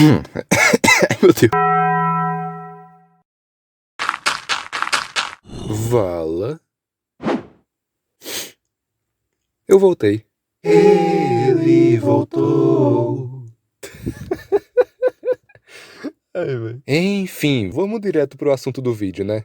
Ai, meu Deus. Vala. Eu voltei. Ele voltou. Ai, enfim, vamos direto pro assunto do vídeo, né?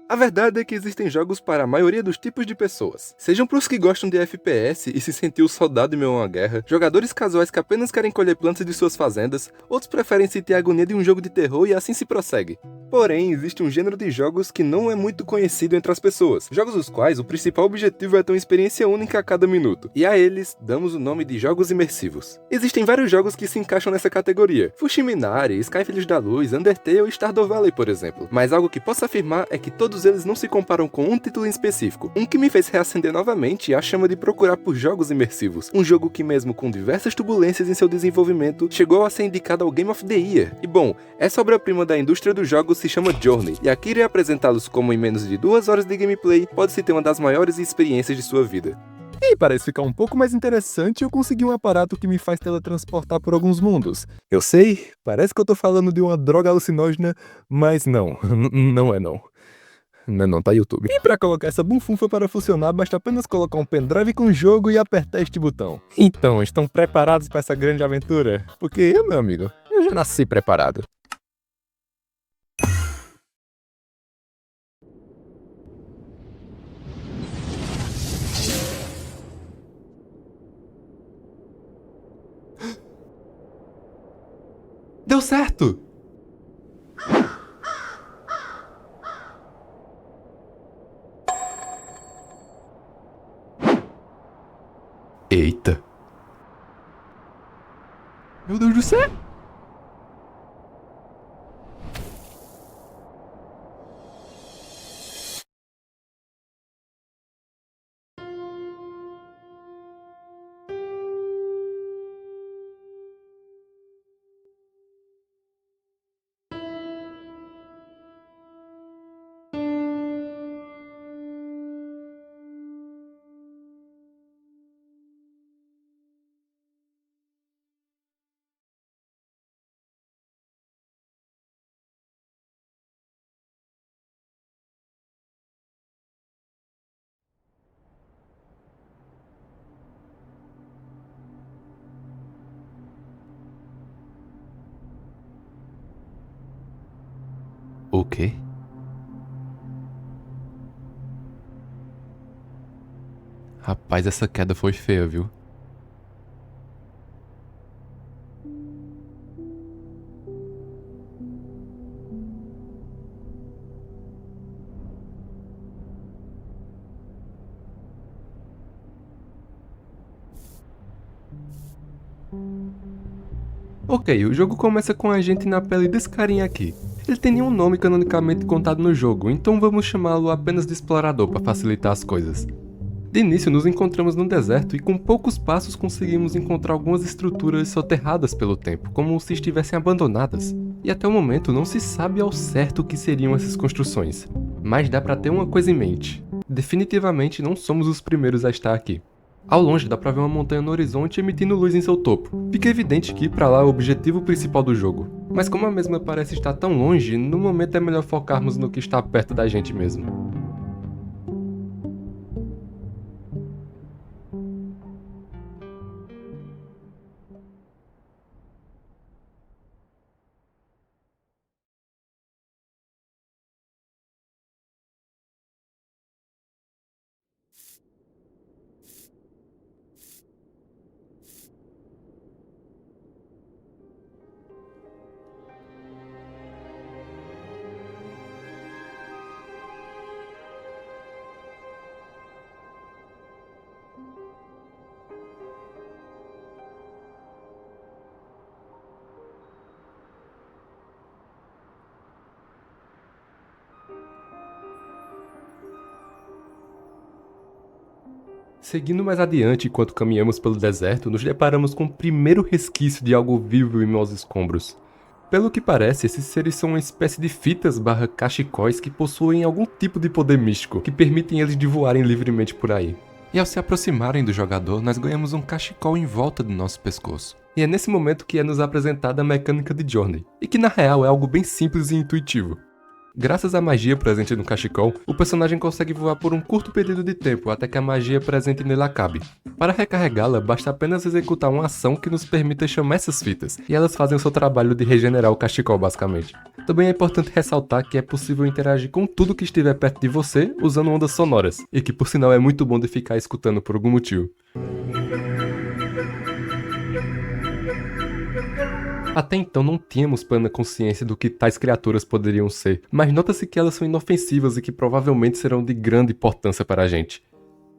A verdade é que existem jogos para a maioria dos tipos de pessoas. Sejam pros que gostam de FPS e se sentir o soldado em meio a uma guerra, jogadores casuais que apenas querem colher plantas de suas fazendas, outros preferem sentir a agonia de um jogo de terror e assim se prossegue. Porém, existe um gênero de jogos que não é muito conhecido entre as pessoas, jogos dos quais o principal objetivo é ter uma experiência única a cada minuto, e a eles damos o nome de jogos imersivos. Existem vários jogos que se encaixam nessa categoria, Fushimi Inari, Sky Filhos da Luz, Undertale e Stardew Valley, por exemplo, mas algo que posso afirmar é que todos eles não se comparam com um título em específico, um que me fez reacender novamente a chama de procurar por jogos imersivos, um jogo que mesmo com diversas turbulências em seu desenvolvimento, chegou a ser indicado ao Game of the Year. E bom, essa obra-prima da indústria dos jogos se chama Journey, e aqui irei apresentá-los como em menos de 2 horas de gameplay, pode-se ter uma das maiores experiências de sua vida. E parece ficar um pouco mais interessante, eu consegui um aparato que me faz teletransportar por alguns mundos. Eu sei, parece que eu tô falando de uma droga alucinógena, mas não, não é não. Não, tá YouTube. E pra colocar essa bunfunfa para funcionar, basta apenas colocar um pendrive com o jogo e apertar este botão. Então, estão preparados para essa grande aventura? Porque eu, meu amigo, eu já nasci preparado. Deu certo! Eita! Meu Deus do céu! O quê? Rapaz, essa queda foi feia, viu? Ok, o jogo começa com a gente na pele desse carinha aqui. Ele tem nenhum nome canonicamente contado no jogo, então vamos chamá-lo apenas de explorador para facilitar as coisas. De início nos encontramos num deserto e com poucos passos conseguimos encontrar algumas estruturas soterradas pelo tempo, como se estivessem abandonadas. E até o momento não se sabe ao certo o que seriam essas construções, mas dá pra ter uma coisa em mente. Definitivamente não somos os primeiros a estar aqui. Ao longe dá pra ver uma montanha no horizonte emitindo luz em seu topo. Fica evidente que ir pra lá é o objetivo principal do jogo. Mas como a mesma parece estar tão longe, no momento é melhor focarmos no que está perto da gente mesmo. Seguindo mais adiante enquanto caminhamos pelo deserto, nos deparamos com o primeiro resquício de algo vivo em meus escombros. Pelo que parece, esses seres são uma espécie de fitas barra cachecóis que possuem algum tipo de poder místico, que permitem eles de voarem livremente por aí. E ao se aproximarem do jogador, nós ganhamos um cachecol em volta do nosso pescoço. E é nesse momento que é nos apresentada a mecânica de Journey, e que na real é algo bem simples e intuitivo. Graças à magia presente no cachecol, o personagem consegue voar por um curto período de tempo até que a magia presente nele acabe. Para recarregá-la, basta apenas executar uma ação que nos permita chamar essas fitas, e elas fazem o seu trabalho de regenerar o cachecol basicamente. Também é importante ressaltar que é possível interagir com tudo que estiver perto de você usando ondas sonoras, e que por sinal é muito bom de ficar escutando por algum motivo. Até então não tínhamos plena consciência do que tais criaturas poderiam ser, mas nota-se que elas são inofensivas e que provavelmente serão de grande importância para a gente.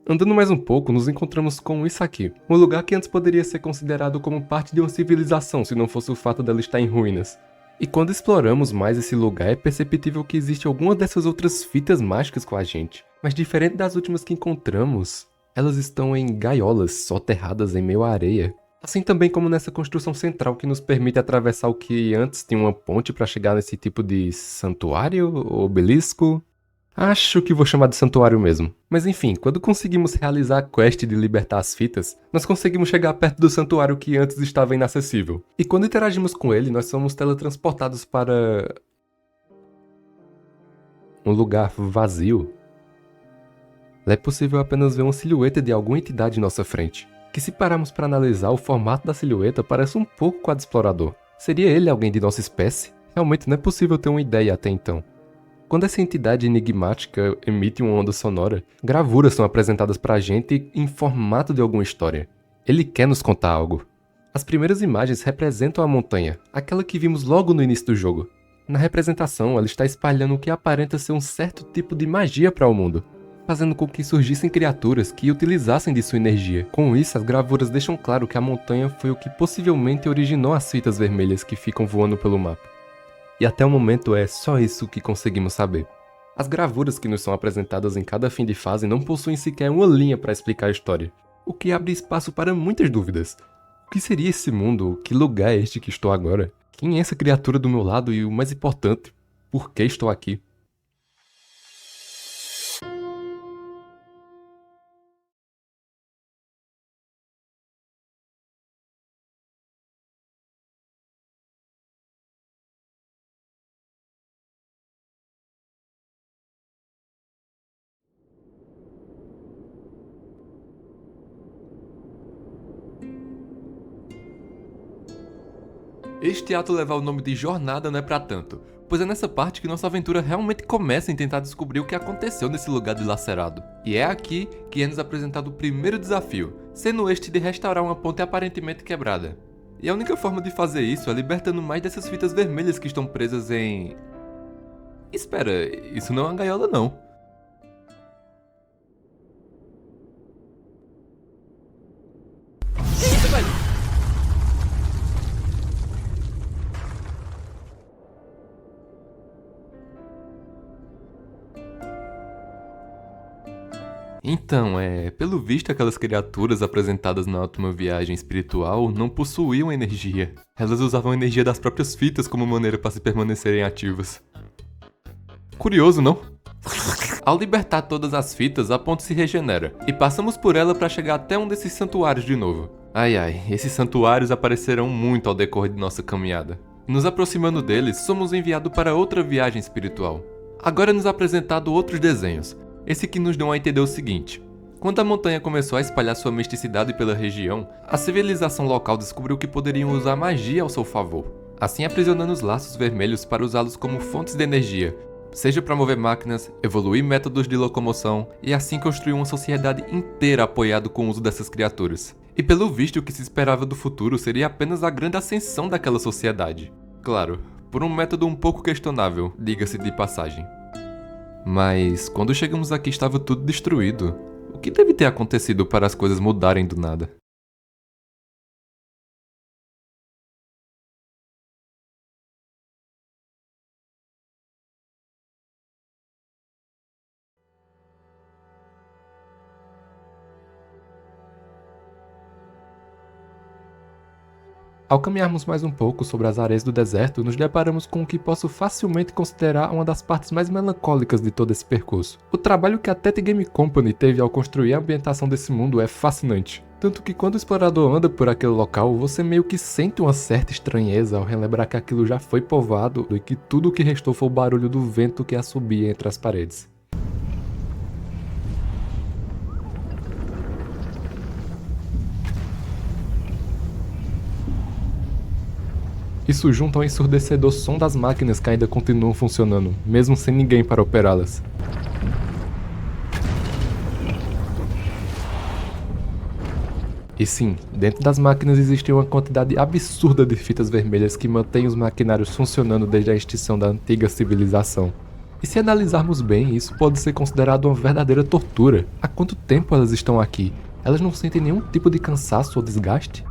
Andando mais um pouco, nos encontramos com isso aqui, um lugar que antes poderia ser considerado como parte de uma civilização se não fosse o fato dela estar em ruínas. E quando exploramos mais esse lugar, é perceptível que existe alguma dessas outras fitas mágicas com a gente, mas diferente das últimas que encontramos, elas estão em gaiolas soterradas em meio à areia. Assim também como nessa construção central que nos permite atravessar o que antes tinha uma ponte para chegar nesse tipo de santuário, obelisco. Acho que vou chamar de santuário mesmo. Mas enfim, quando conseguimos realizar a quest de libertar as fitas, nós conseguimos chegar perto do santuário que antes estava inacessível. E quando interagimos com ele, nós somos teletransportados para um lugar vazio. Lá é possível apenas ver uma silhueta de alguma entidade em nossa frente, que se pararmos para analisar o formato da silhueta parece um pouco com a do explorador. Seria ele alguém de nossa espécie? Realmente não é possível ter uma ideia até então. Quando essa entidade enigmática emite uma onda sonora, gravuras são apresentadas pra gente em formato de alguma história. Ele quer nos contar algo. As primeiras imagens representam a montanha, aquela que vimos logo no início do jogo. Na representação, ela está espalhando o que aparenta ser um certo tipo de magia para o mundo, fazendo com que surgissem criaturas que utilizassem de sua energia. Com isso, as gravuras deixam claro que a montanha foi o que possivelmente originou as fitas vermelhas que ficam voando pelo mapa. E até o momento é só isso que conseguimos saber. As gravuras que nos são apresentadas em cada fim de fase não possuem sequer uma linha para explicar a história, o que abre espaço para muitas dúvidas. O que seria esse mundo? Que lugar é este que estou agora? Quem é essa criatura do meu lado e, o mais importante, por que estou aqui? Este ato levar o nome de jornada não é pra tanto, pois é nessa parte que nossa aventura realmente começa em tentar descobrir o que aconteceu nesse lugar dilacerado. E é aqui que é nos apresentado o primeiro desafio, sendo este de restaurar uma ponte aparentemente quebrada. E a única forma de fazer isso é libertando mais dessas fitas vermelhas que estão presas em... Espera, isso não é uma gaiola não. Que isso, velho? Então, pelo visto aquelas criaturas apresentadas na última viagem espiritual não possuíam energia. Elas usavam a energia das próprias fitas como maneira para se permanecerem ativas. Curioso, não? Ao libertar todas as fitas, a ponte se regenera, e passamos por ela para chegar até um desses santuários de novo. Ai ai, esses santuários aparecerão muito ao decorrer de nossa caminhada. Nos aproximando deles, somos enviados para outra viagem espiritual. Agora é nos apresentado outros desenhos. Esse que nos dão a entender o seguinte: quando a montanha começou a espalhar sua misticidade pela região, a civilização local descobriu que poderiam usar magia ao seu favor, assim aprisionando os laços vermelhos para usá-los como fontes de energia, seja para mover máquinas, evoluir métodos de locomoção e assim construir uma sociedade inteira apoiada com o uso dessas criaturas. E pelo visto o que se esperava do futuro seria apenas a grande ascensão daquela sociedade. Claro, por um método um pouco questionável, diga-se de passagem. Mas quando chegamos aqui estava tudo destruído. O que deve ter acontecido para as coisas mudarem do nada? Ao caminharmos mais um pouco sobre as areias do deserto, nos deparamos com o que posso facilmente considerar uma das partes mais melancólicas de todo esse percurso. O trabalho que a Tet Game Company teve ao construir a ambientação desse mundo é fascinante. Tanto que quando o explorador anda por aquele local, você meio que sente uma certa estranheza ao relembrar que aquilo já foi povoado e que tudo o que restou foi o barulho do vento que assobia entre as paredes. Isso junto ao ensurdecedor som das máquinas que ainda continuam funcionando, mesmo sem ninguém para operá-las. E sim, dentro das máquinas existe uma quantidade absurda de fitas vermelhas que mantém os maquinários funcionando desde a extinção da antiga civilização. E se analisarmos bem, isso pode ser considerado uma verdadeira tortura. Há quanto tempo elas estão aqui? Elas não sentem nenhum tipo de cansaço ou desgaste?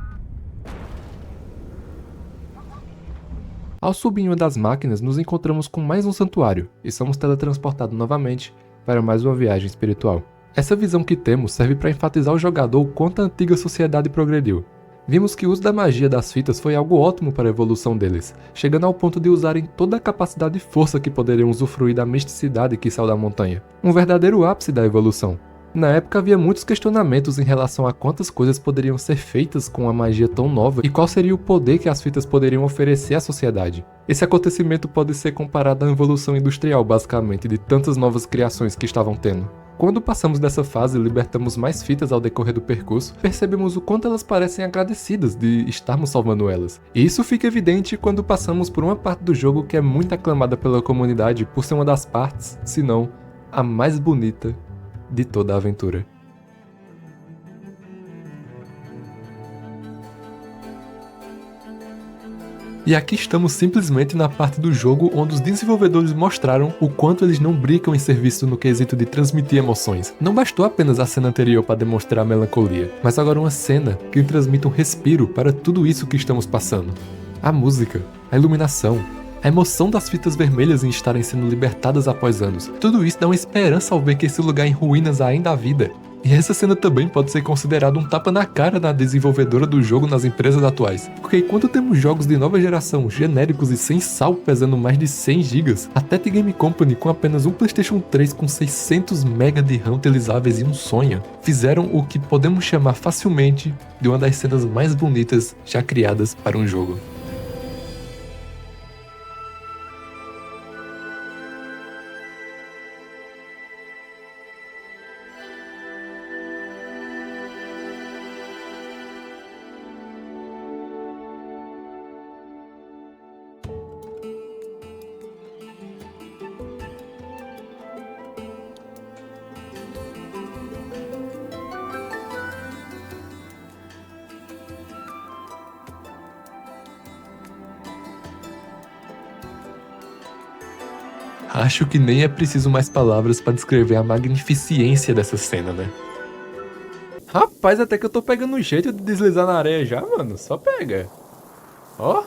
Ao subir em uma das máquinas, nos encontramos com mais um santuário, e somos teletransportados novamente para mais uma viagem espiritual. Essa visão que temos serve para enfatizar ao jogador o quanto a antiga sociedade progrediu. Vimos que o uso da magia das fitas foi algo ótimo para a evolução deles, chegando ao ponto de usarem toda a capacidade e força que poderiam usufruir da misticidade que saiu da montanha. Um verdadeiro ápice da evolução. Na época havia muitos questionamentos em relação a quantas coisas poderiam ser feitas com a magia tão nova e qual seria o poder que as fitas poderiam oferecer à sociedade. Esse acontecimento pode ser comparado à evolução industrial, basicamente, de tantas novas criações que estavam tendo. Quando passamos dessa fase e libertamos mais fitas ao decorrer do percurso, percebemos o quanto elas parecem agradecidas de estarmos salvando elas. E isso fica evidente quando passamos por uma parte do jogo que é muito aclamada pela comunidade por ser uma das partes, se não a mais bonita de toda a aventura. E aqui estamos simplesmente na parte do jogo onde os desenvolvedores mostraram o quanto eles não brincam em serviço no quesito de transmitir emoções. Não bastou apenas a cena anterior para demonstrar a melancolia, mas agora uma cena que transmite um respiro para tudo isso que estamos passando. A música, a iluminação, a emoção das fitas vermelhas em estarem sendo libertadas após anos. Tudo isso dá uma esperança ao ver que esse lugar em ruínas ainda há vida. E essa cena também pode ser considerada um tapa na cara da desenvolvedora do jogo nas empresas atuais. Porque enquanto temos jogos de nova geração, genéricos e sem sal pesando mais de 100 GB, a Tet Game Company com apenas um PlayStation 3 com 600 MB de RAM utilizáveis e um sonho, fizeram o que podemos chamar facilmente de uma das cenas mais bonitas já criadas para um jogo. Acho que nem é preciso mais palavras para descrever a magnificência dessa cena, né? Rapaz, até que eu tô pegando um jeito de deslizar na areia já, mano. Só pega. Ó,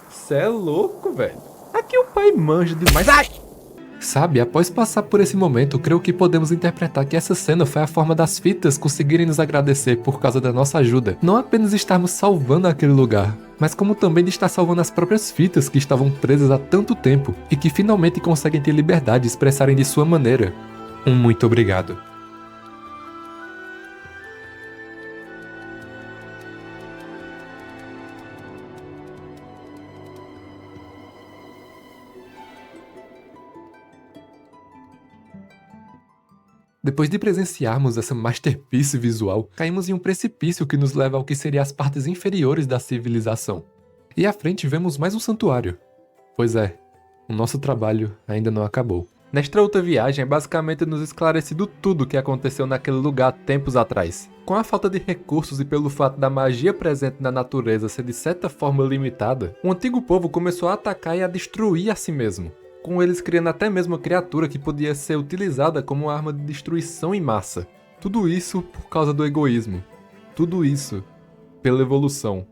cê é louco, velho. Aqui o pai manja demais. Ai! Sabe, após passar por esse momento, creio que podemos interpretar que essa cena foi a forma das fitas conseguirem nos agradecer por causa da nossa ajuda. Não apenas estarmos salvando aquele lugar, mas como também de estar salvando as próprias fitas que estavam presas há tanto tempo e que finalmente conseguem ter liberdade de expressarem de sua maneira. Um muito obrigado. Depois de presenciarmos essa masterpiece visual, caímos em um precipício que nos leva ao que seria as partes inferiores da civilização. E à frente vemos mais um santuário. Pois é, o nosso trabalho ainda não acabou. Nesta outra viagem é basicamente nos esclarecido tudo o que aconteceu naquele lugar tempos atrás. Com a falta de recursos e pelo fato da magia presente na natureza ser de certa forma limitada, o antigo povo começou a atacar e a destruir a si mesmo, com eles criando até mesmo uma criatura que podia ser utilizada como uma arma de destruição em massa. Tudo isso por causa do egoísmo. Tudo isso pela evolução.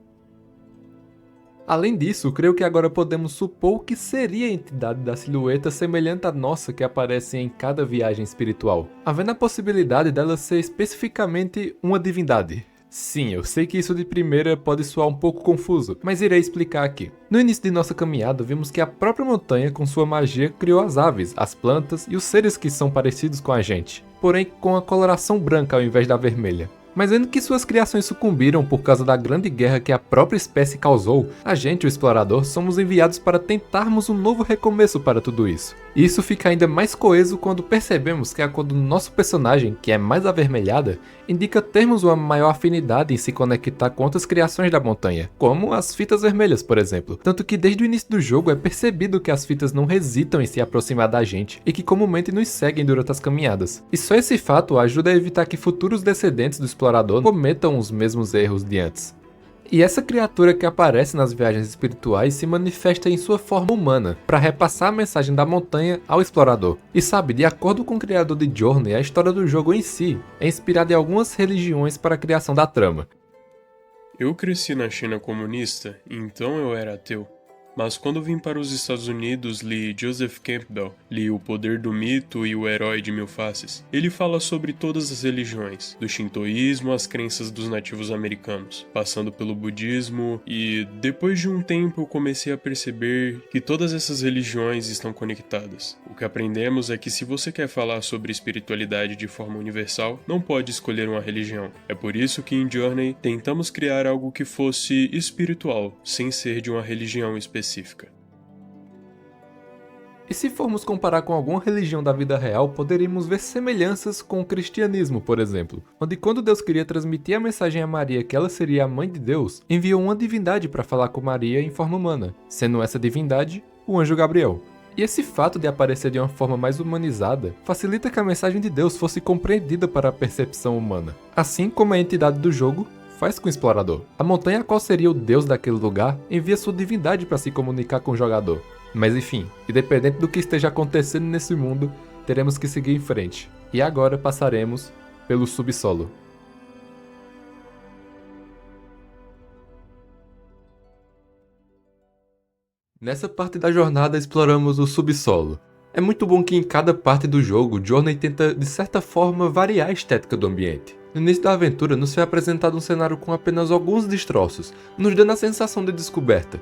Além disso, creio que agora podemos supor o que seria a entidade da silhueta semelhante à nossa que aparece em cada viagem espiritual, havendo a possibilidade dela ser especificamente uma divindade. Sim, eu sei que isso de primeira pode soar um pouco confuso, mas irei explicar aqui. No início de nossa caminhada, vimos que a própria montanha, com sua magia, criou as aves, as plantas e os seres que são parecidos com a gente, porém com a coloração branca ao invés da vermelha. Mas vendo que suas criações sucumbiram por causa da grande guerra que a própria espécie causou, a gente, o explorador, somos enviados para tentarmos um novo recomeço para tudo isso. E isso fica ainda mais coeso quando percebemos que a cor do nosso personagem, que é mais avermelhada, indica termos uma maior afinidade em se conectar com outras criações da montanha, como as fitas vermelhas, por exemplo. Tanto que desde o início do jogo é percebido que as fitas não hesitam em se aproximar da gente e que comumente nos seguem durante as caminhadas. E só esse fato ajuda a evitar que futuros descendentes do explorador cometam os mesmos erros de antes. E essa criatura que aparece nas viagens espirituais se manifesta em sua forma humana, para repassar a mensagem da montanha ao explorador. E sabe, de acordo com o criador de Journey, a história do jogo em si é inspirada em algumas religiões para a criação da trama. Eu cresci na China comunista, então eu era ateu. Mas quando vim para os Estados Unidos, li Joseph Campbell, li O Poder do Mito e O Herói de Mil Faces. Ele fala sobre todas as religiões, do shintoísmo às crenças dos nativos americanos, passando pelo budismo, e depois de um tempo eu comecei a perceber que todas essas religiões estão conectadas. O que aprendemos é que se você quer falar sobre espiritualidade de forma universal, não pode escolher uma religião. É por isso que em Journey tentamos criar algo que fosse espiritual, sem ser de uma religião específica. E se formos comparar com alguma religião da vida real, poderíamos ver semelhanças com o cristianismo, por exemplo, onde quando Deus queria transmitir a mensagem a Maria que ela seria a mãe de Deus, enviou uma divindade para falar com Maria em forma humana, sendo essa divindade o anjo Gabriel. E esse fato de aparecer de uma forma mais humanizada facilita que a mensagem de Deus fosse compreendida para a percepção humana, assim como a entidade do jogo faz com o explorador. A montanha, qual seria o deus daquele lugar, envia sua divindade para se comunicar com o jogador. Mas enfim, independente do que esteja acontecendo nesse mundo, teremos que seguir em frente. E agora passaremos pelo subsolo. Nessa parte da jornada exploramos o subsolo. É muito bom que em cada parte do jogo, Journey tenta de certa forma variar a estética do ambiente. No início da aventura nos foi apresentado um cenário com apenas alguns destroços, nos dando a sensação de descoberta.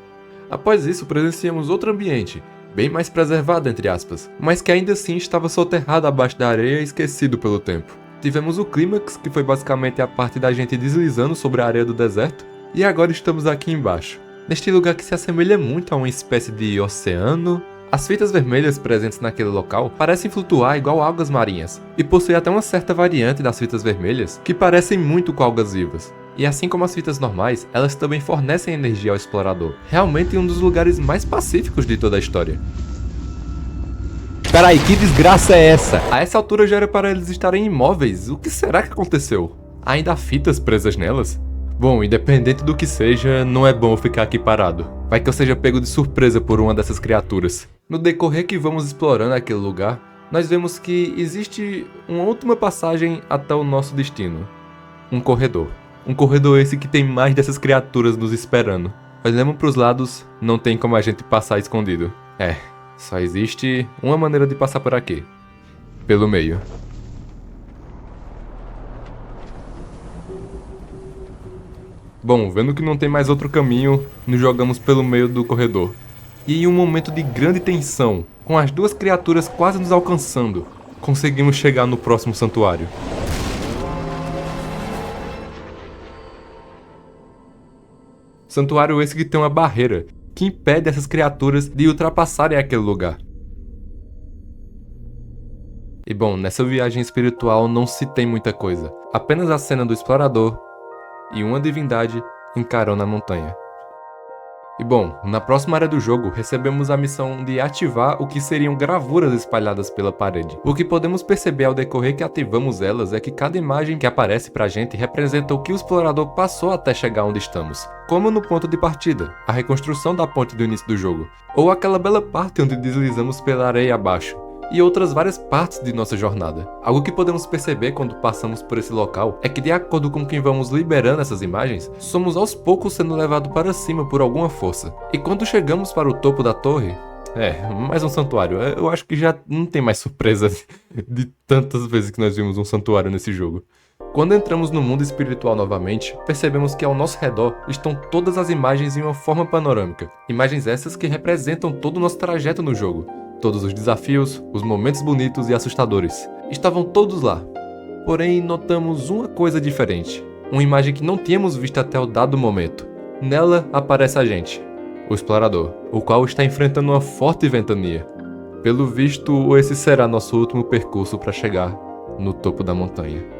Após isso presenciamos outro ambiente, bem mais preservado entre aspas, mas que ainda assim estava soterrado abaixo da areia e esquecido pelo tempo. Tivemos o clímax, que foi basicamente a parte da gente deslizando sobre a areia do deserto, e agora estamos aqui embaixo, neste lugar que se assemelha muito a uma espécie de oceano. As fitas vermelhas presentes naquele local parecem flutuar igual algas marinhas, e possui até uma certa variante das fitas vermelhas que parecem muito com algas vivas. E assim como as fitas normais, elas também fornecem energia ao explorador, realmente um dos lugares mais pacíficos de toda a história. Peraí, que desgraça é essa? A essa altura já era para eles estarem imóveis, o que será que aconteceu? Ainda há fitas presas nelas? Bom, independente do que seja, não é bom ficar aqui parado. Vai que eu seja pego de surpresa por uma dessas criaturas. No decorrer que vamos explorando aquele lugar, nós vemos que existe uma última passagem até o nosso destino. Um corredor. Um corredor esse que tem mais dessas criaturas nos esperando. Olhamos para os lados, não tem como a gente passar escondido. Só existe uma maneira de passar por aqui. Pelo meio. Bom, vendo que não tem mais outro caminho, nos jogamos pelo meio do corredor. E em um momento de grande tensão, com as duas criaturas quase nos alcançando, conseguimos chegar no próximo santuário. Santuário esse que tem uma barreira, que impede essas criaturas de ultrapassarem aquele lugar. E bom, nessa viagem espiritual não se tem muita coisa, apenas a cena do explorador e uma divindade encarando a montanha. E bom, na próxima área do jogo, recebemos a missão de ativar o que seriam gravuras espalhadas pela parede. O que podemos perceber ao decorrer que ativamos elas é que cada imagem que aparece pra gente representa o que o explorador passou até chegar onde estamos. Como no ponto de partida, a reconstrução da ponte do início do jogo, ou aquela bela parte onde deslizamos pela areia abaixo, e outras várias partes de nossa jornada. Algo que podemos perceber quando passamos por esse local é que, de acordo com quem vamos liberando essas imagens, somos aos poucos sendo levados para cima por alguma força. E quando chegamos para o topo da torre, mais um santuário. Eu acho que já não tem mais surpresa de tantas vezes que nós vimos um santuário nesse jogo. Quando entramos no mundo espiritual novamente, percebemos que ao nosso redor estão todas as imagens em uma forma panorâmica. Imagens essas que representam todo o nosso trajeto no jogo. Todos os desafios, os momentos bonitos e assustadores. Estavam todos lá. Porém, notamos uma coisa diferente. Uma imagem que não tínhamos visto até o dado momento. Nela aparece a gente, o explorador, o qual está enfrentando uma forte ventania. Pelo visto, esse será nosso último percurso para chegar no topo da montanha.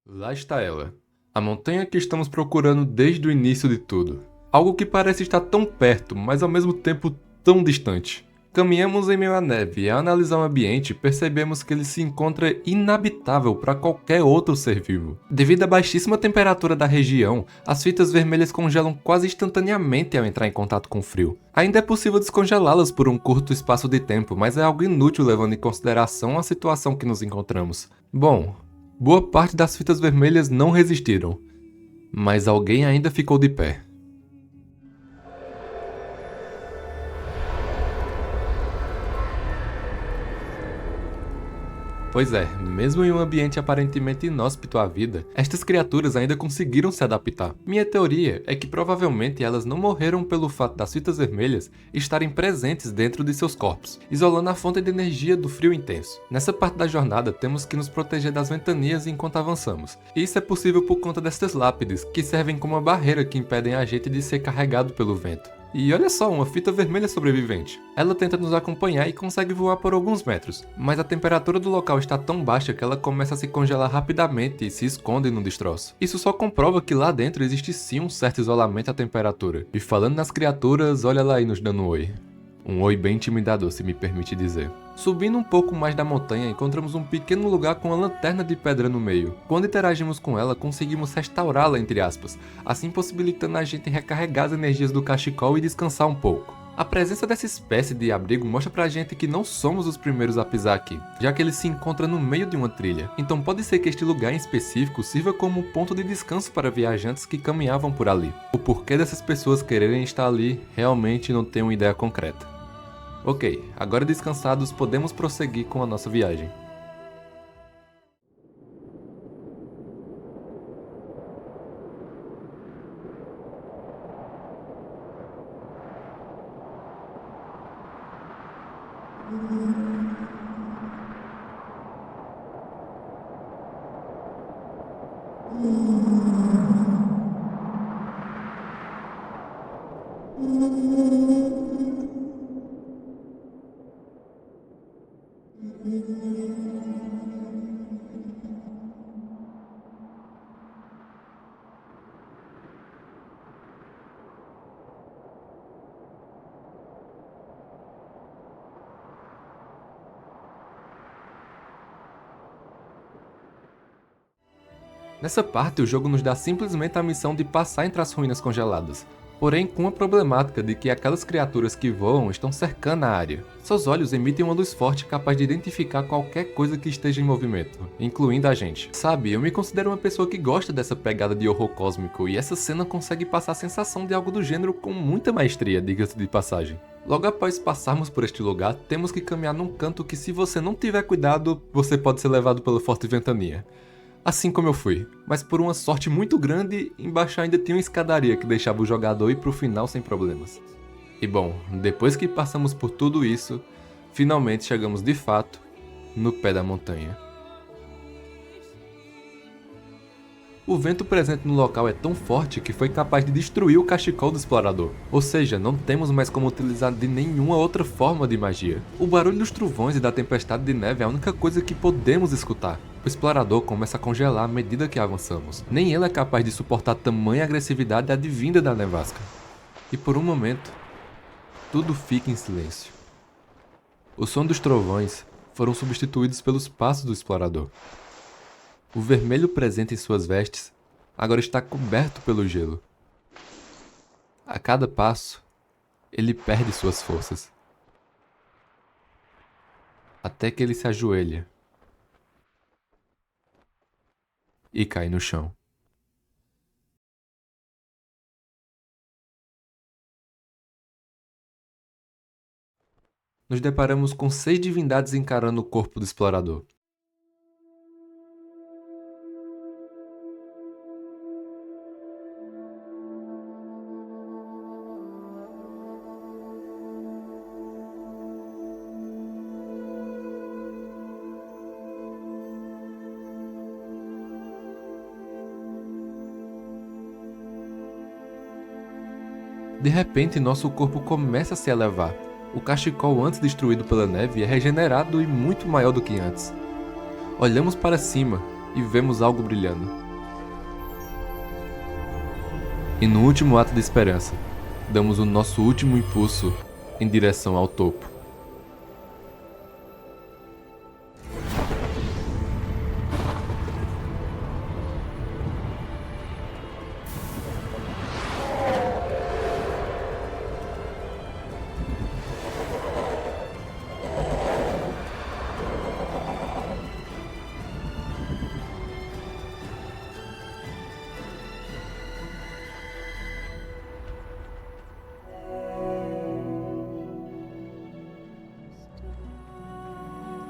Lá está ela, a montanha que estamos procurando desde o início de tudo. Algo que parece estar tão perto, mas ao mesmo tempo tão distante. Caminhamos em meio à neve e ao analisar o ambiente percebemos que ele se encontra inabitável para qualquer outro ser vivo. Devido à baixíssima temperatura da região, as fitas vermelhas congelam quase instantaneamente ao entrar em contato com o frio. Ainda é possível descongelá-las por um curto espaço de tempo, mas é algo inútil levando em consideração a situação que nos encontramos. Bom, boa parte das fitas vermelhas não resistiram, mas alguém ainda ficou de pé. Pois é, mesmo em um ambiente aparentemente inóspito à vida, estas criaturas ainda conseguiram se adaptar. Minha teoria é que provavelmente elas não morreram pelo fato das fitas vermelhas estarem presentes dentro de seus corpos, isolando a fonte de energia do frio intenso. Nessa parte da jornada temos que nos proteger das ventanias enquanto avançamos, e isso é possível por conta destas lápides, que servem como uma barreira que impedem a gente de ser carregado pelo vento. E olha só, uma fita vermelha sobrevivente. Ela tenta nos acompanhar e consegue voar por alguns metros, mas a temperatura do local está tão baixa que ela começa a se congelar rapidamente e se esconde no destroço. Isso só comprova que lá dentro existe sim um certo isolamento à temperatura. E falando nas criaturas, olha lá aí nos dando um oi. Um oi bem intimidador, se me permite dizer. Subindo um pouco mais da montanha, encontramos um pequeno lugar com uma lanterna de pedra no meio. Quando interagimos com ela, conseguimos restaurá-la, entre aspas, assim possibilitando a gente recarregar as energias do cachecol e descansar um pouco. A presença dessa espécie de abrigo mostra pra gente que não somos os primeiros a pisar aqui, já que ele se encontra no meio de uma trilha. Então pode ser que este lugar em específico sirva como um ponto de descanso para viajantes que caminhavam por ali. O porquê dessas pessoas quererem estar ali, realmente não tenho uma ideia concreta. Ok, agora descansados podemos prosseguir com a nossa viagem. Nessa parte, o jogo nos dá simplesmente a missão de passar entre as ruínas congeladas, porém com a problemática de que aquelas criaturas que voam estão cercando a área. Seus olhos emitem uma luz forte capaz de identificar qualquer coisa que esteja em movimento, incluindo a gente. Sabe, eu me considero uma pessoa que gosta dessa pegada de horror cósmico, e essa cena consegue passar a sensação de algo do gênero com muita maestria, diga-se de passagem. Logo após passarmos por este lugar, temos que caminhar num canto que, se você não tiver cuidado, você pode ser levado pela forte ventania. Assim como eu fui, mas por uma sorte muito grande, embaixo ainda tinha uma escadaria que deixava o jogador ir pro final sem problemas. E bom, depois que passamos por tudo isso, finalmente chegamos de fato no pé da montanha. O vento presente no local é tão forte que foi capaz de destruir o cachecol do explorador, ou seja, não temos mais como utilizar de nenhuma outra forma de magia. O barulho dos trovões e da tempestade de neve é a única coisa que podemos escutar. O explorador começa a congelar à medida que avançamos. Nem ele é capaz de suportar tamanha agressividade advinda da nevasca. E por um momento, tudo fica em silêncio. O som dos trovões foram substituídos pelos passos do explorador. O vermelho presente em suas vestes agora está coberto pelo gelo. A cada passo, ele perde suas forças. Até que ele se ajoelha. e cai no chão. Nos deparamos com 6 divindades encarando o corpo do explorador. De repente, nosso corpo começa a se elevar. O cachecol antes destruído pela neve é regenerado e muito maior do que antes. Olhamos para cima e vemos algo brilhando. E no último ato de esperança, damos o nosso último impulso em direção ao topo.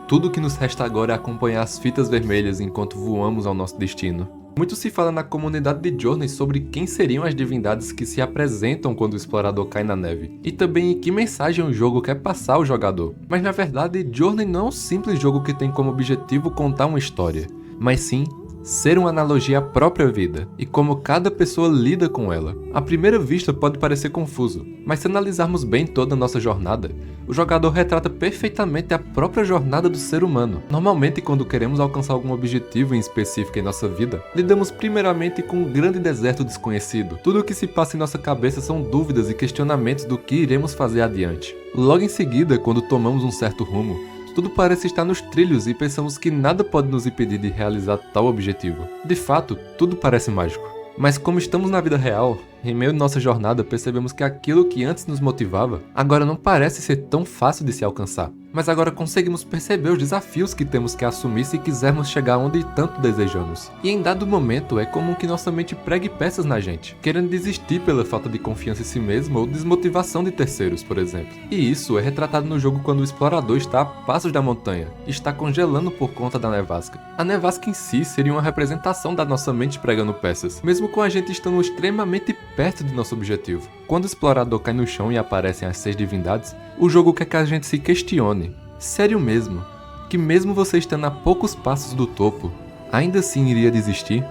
Tudo o que nos resta agora é acompanhar as fitas vermelhas enquanto voamos ao nosso destino. Muito se fala na comunidade de Journey sobre quem seriam as divindades que se apresentam quando o explorador cai na neve, e também em que mensagem o jogo quer passar ao jogador. Mas na verdade, Journey não é um simples jogo que tem como objetivo contar uma história, mas sim ser uma analogia à própria vida, e como cada pessoa lida com ela. À primeira vista pode parecer confuso, mas se analisarmos bem toda a nossa jornada, o jogador retrata perfeitamente a própria jornada do ser humano. Normalmente, quando queremos alcançar algum objetivo em específico em nossa vida, lidamos primeiramente com um grande deserto desconhecido. Tudo o que se passa em nossa cabeça são dúvidas e questionamentos do que iremos fazer adiante. Logo em seguida, quando tomamos um certo rumo, tudo parece estar nos trilhos e pensamos que nada pode nos impedir de realizar tal objetivo. De fato, tudo parece mágico. Mas como estamos na vida real, em meio à nossa jornada percebemos que aquilo que antes nos motivava, agora não parece ser tão fácil de se alcançar. Mas agora conseguimos perceber os desafios que temos que assumir se quisermos chegar onde tanto desejamos. E em dado momento é comum que nossa mente pregue peças na gente, querendo desistir pela falta de confiança em si mesmo ou desmotivação de terceiros, por exemplo. E isso é retratado no jogo quando o explorador está a passos da montanha e está congelando por conta da nevasca. A nevasca em si seria uma representação da nossa mente pregando peças, mesmo com a gente estando extremamente perto de nosso objetivo. Quando o explorador cai no chão e aparecem as 6 divindades, o jogo quer que a gente se questione. Sério mesmo? Que mesmo você estando a poucos passos do topo, ainda assim iria desistir?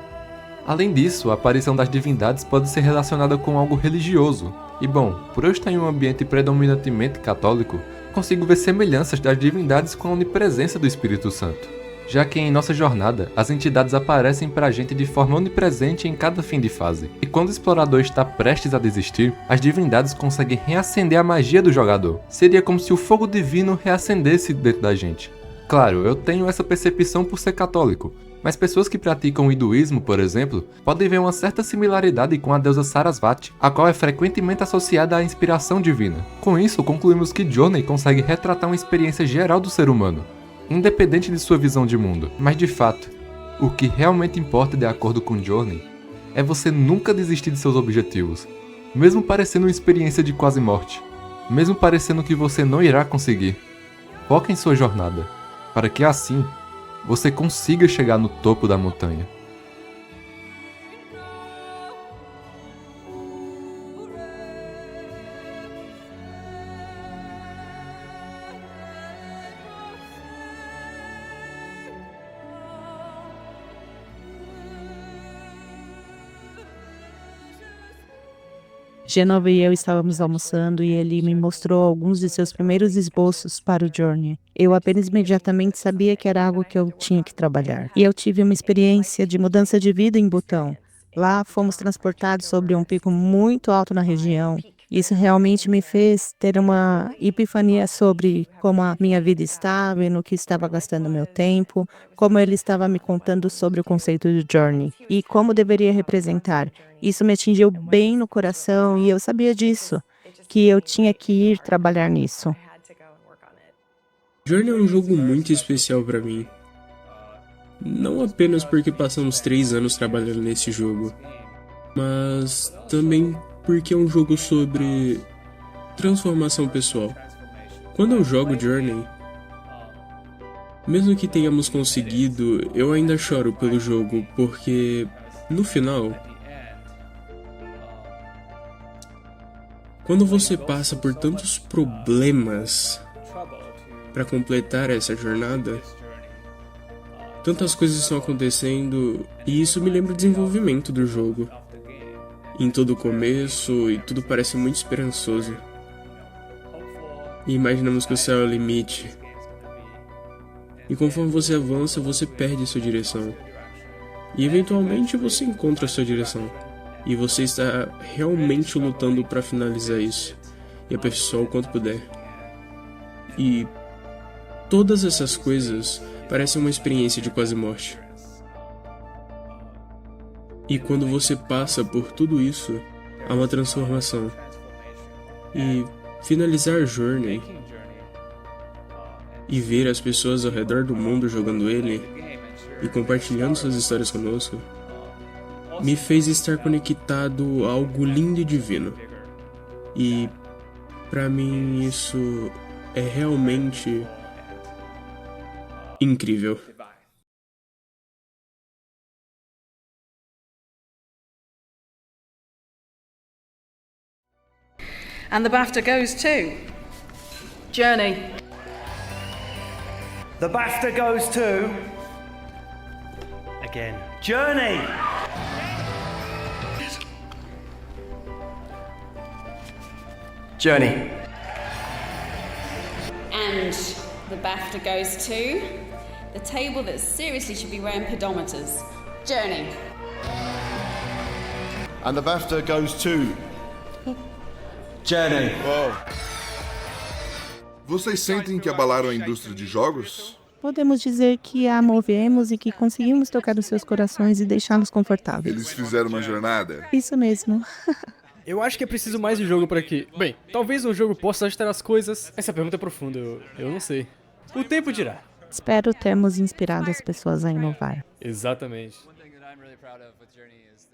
Além disso, a aparição das divindades pode ser relacionada com algo religioso. E bom, por eu estar em um ambiente predominantemente católico, consigo ver semelhanças das divindades com a onipresença do Espírito Santo. Já que em nossa jornada, as entidades aparecem pra gente de forma onipresente em cada fim de fase. E quando o explorador está prestes a desistir, as divindades conseguem reacender a magia do jogador. Seria como se o fogo divino reacendesse dentro da gente. Claro, eu tenho essa percepção por ser católico, mas pessoas que praticam o hinduísmo, por exemplo, podem ver uma certa similaridade com a deusa Sarasvati, a qual é frequentemente associada à inspiração divina. Com isso, concluímos que Journey consegue retratar uma experiência geral do ser humano, independente de sua visão de mundo. Mas de fato, o que realmente importa de acordo com Journey é você nunca desistir de seus objetivos, mesmo parecendo uma experiência de quase morte, mesmo parecendo que você não irá conseguir. Foca em sua jornada, para que assim você consiga chegar no topo da montanha. Genova e eu estávamos almoçando e ele me mostrou alguns de seus primeiros esboços para o Journey. Eu apenas imediatamente sabia que era algo que eu tinha que trabalhar. E eu tive uma experiência de mudança de vida em Butão. Lá fomos transportados sobre um pico muito alto na região. Isso realmente me fez ter uma epifania sobre como a minha vida estava e no que estava gastando meu tempo, como ele estava me contando sobre o conceito de Journey e como deveria representar. Isso me atingiu bem no coração e eu sabia disso, que eu tinha que ir trabalhar nisso. Journey é um jogo muito especial pra mim. Não apenas porque passamos 3 anos trabalhando nesse jogo, mas também porque é um jogo sobre transformação pessoal. Quando eu jogo Journey, mesmo que tenhamos conseguido, eu ainda choro pelo jogo, porque no final, quando você passa por tantos problemas para completar essa jornada, tantas coisas estão acontecendo e isso me lembra o desenvolvimento do jogo. Em todo o começo e tudo parece muito esperançoso. E imaginamos que o céu é o limite. E conforme você avança, você perde sua direção. E eventualmente você encontra a sua direção. E você está realmente lutando para finalizar isso. E aperfeiçoar o quanto puder. E todas essas coisas parecem uma experiência de quase morte. E quando você passa por tudo isso, há uma transformação. E finalizar Journey e ver as pessoas ao redor do mundo jogando ele e compartilhando suas histórias conosco me fez estar conectado a algo lindo e divino. E pra mim isso é realmente incrível. And the BAFTA goes to Journey. The BAFTA goes to... Again, Journey! Journey. And the BAFTA goes to the table that seriously should be wearing pedometers. Journey. And the BAFTA goes to... Journey. Vocês sentem que abalaram a indústria de jogos? Podemos dizer que a movemos e que conseguimos tocar os seus corações e deixá-los confortáveis. Eles fizeram uma jornada? Isso mesmo. Eu acho que é preciso mais de jogo para que... Bem, talvez um jogo possa ajustar as coisas. Essa pergunta é profunda, eu não sei. O tempo dirá. Espero termos inspirado as pessoas a inovar. Exatamente. One thing that I'm really proud of with Journey is